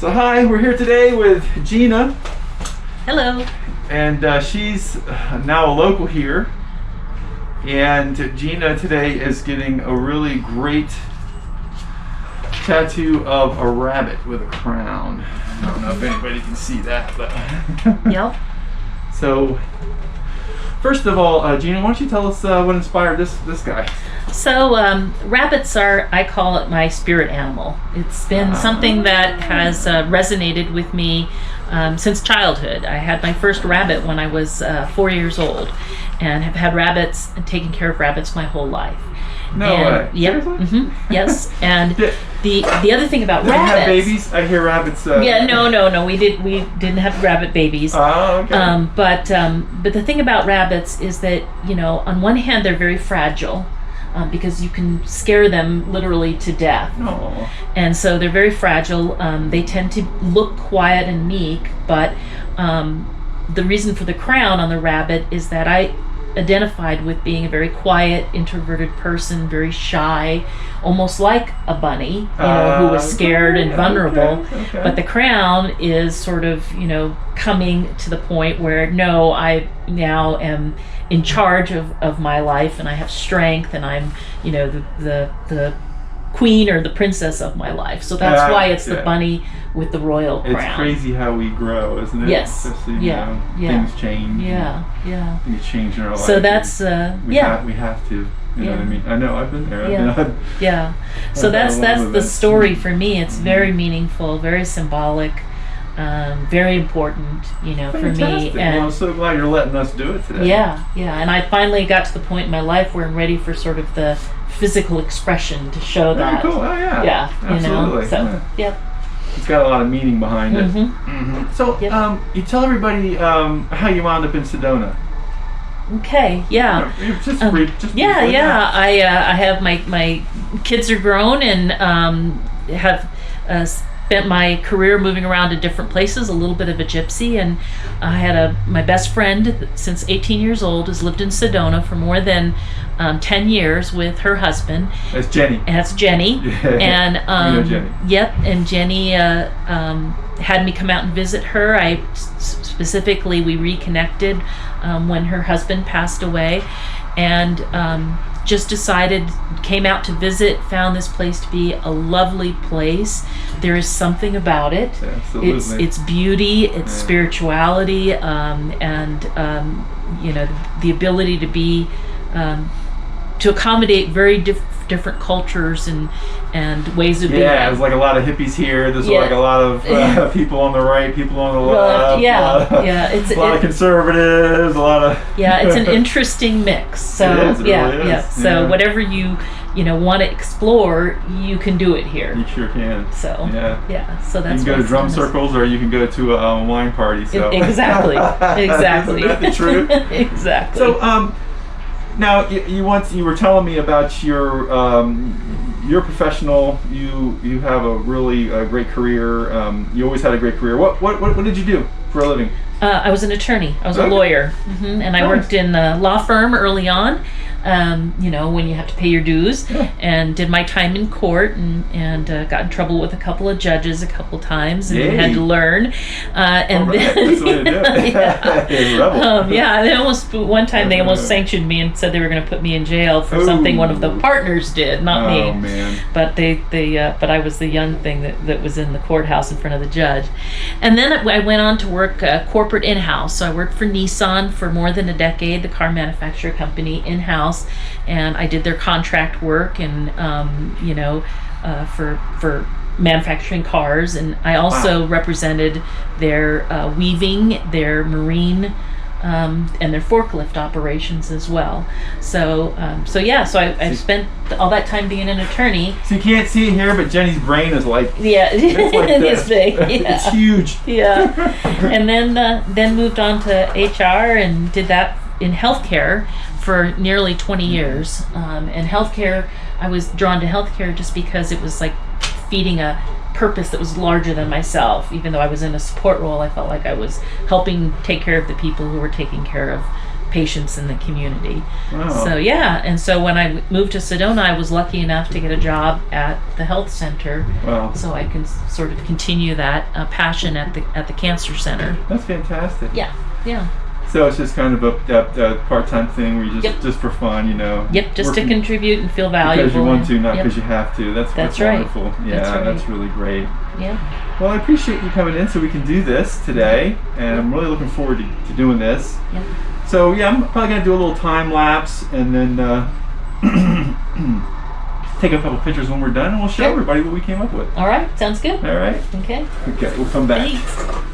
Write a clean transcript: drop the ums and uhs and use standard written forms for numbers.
So hi, we're here today with Gina. Hello. And she's now a local here. And Gina today is getting a really great tattoo of a rabbit with a crown. I don't know if anybody can see that, but Yep. So first of all, Gina, why don't you tell us what inspired this guy? So rabbits are, I call it my spirit animal. It's been something that has resonated with me since childhood. I had my first rabbit when I was 4 years old, and have had rabbits and taken care of rabbits my whole life. No way. Yep. Mm-hmm, yes. And the other thing about Did rabbits. you have babies? I hear rabbits. Yeah. No. We didn't have rabbit babies. Oh, okay. But the thing about rabbits is that, you know, on one hand they're very fragile. Because you can scare them literally to death. Oh. And so they're very fragile. They tend to look quiet and meek, but the reason for the crown on the rabbit is that I identified with being a very quiet, introverted person, very shy, almost like a bunny, you know, who was scared and vulnerable. Okay. But the crown is sort of, you know, coming to the point where, no, I now am in charge of my life, and I have strength, and I'm, you know, the queen or the princess of my life. So that's why it's the bunny with the royal crown. It's crazy how we grow, isn't it? Yes. Especially, you know, things change. Yeah. Things change in our life. So that's we have to. You know what I mean? I know. I've been there. So that's the story for me. It's very meaningful, very symbolic, very important. You know, Fantastic. for me. And well, I'm so glad you're letting us do it today. Yeah. And I finally got to the point in my life where I'm ready for sort of the physical expression to show that. Very cool. Oh yeah. Yeah. Absolutely. You know. So yep. It's got a lot of meaning behind it. So, Yep. you tell everybody how you wound up in Sedona. Okay. Yeah. Just briefly. I have my kids are grown and have spent my career moving around to different places, a little bit of a gypsy, and I had my best friend since 18 years old has lived in Sedona for more than 10 years with her husband. That's Jenny. And that's Jenny. And Jenny. Yep, and Jenny had me come out and visit her. Specifically, we reconnected when her husband passed away, and just came out to visit, found this place to be a lovely place. There is something about it. Absolutely. It's beauty, it's spirituality, and you know, the ability to be to accommodate very different cultures and ways of being. Yeah, there's like a lot of hippies here. There's like a lot of people on the right, people on the left. It's a lot of conservatives. A lot of it's an interesting mix. So it really is. So whatever you want to explore, you can do it here. You sure can. So so that's. You can go to drum circles, or you can go to a wine party. So exactly. Isn't that the truth? Exactly. So now you were telling me about your professional. You have a really great career. You always had a great career. What did you do for a living? I was an attorney. I was a lawyer, and I worked in a law firm early on. You know, when you have to pay your dues, and did my time in court, and got in trouble with a couple of judges a couple times, and had to learn. And then, that's the way to do it. Rebel. They one time they almost sanctioned me and said they were going to put me in jail for something one of the partners did, not me. Oh man! But but I was the young thing that was in the courthouse in front of the judge, and then I went on to work corporate in-house. So I worked for Nissan for more than a decade, the car manufacturer company, in-house. And I did their contract work and for manufacturing cars, and I also represented their weaving, their marine, and their forklift operations as well. So I spent all that time being an attorney. So you can't see it here, but Jenny's brain is like it's like it's big. Yeah. It's huge. Yeah, and then moved on to HR and did that in healthcare for nearly 20 years. And healthcare, I was drawn to healthcare just because it was like feeding a purpose that was larger than myself. Even though I was in a support role, I felt like I was helping take care of the people who were taking care of patients in the community. Wow. So yeah, and so when I moved to Sedona, I was lucky enough to get a job at the health center, Wow. so I can sort of continue that passion at the cancer center. That's fantastic. Yeah. So it's just kind of a part-time thing where you just for fun, you know. Yep, just to working contribute and feel valuable. because you want to, not Yep. because you have to. That's right. wonderful. Yeah, That's right. that's really great. Yeah. Well, I appreciate you coming in so we can do this today, and I'm really looking forward to doing this. Yeah. So yeah, I'm probably gonna do a little time lapse and then take a couple pictures when we're done, and we'll show Sure. everybody what we came up with. All right. Sounds good. All right. Okay. Okay, we'll come back. Thanks.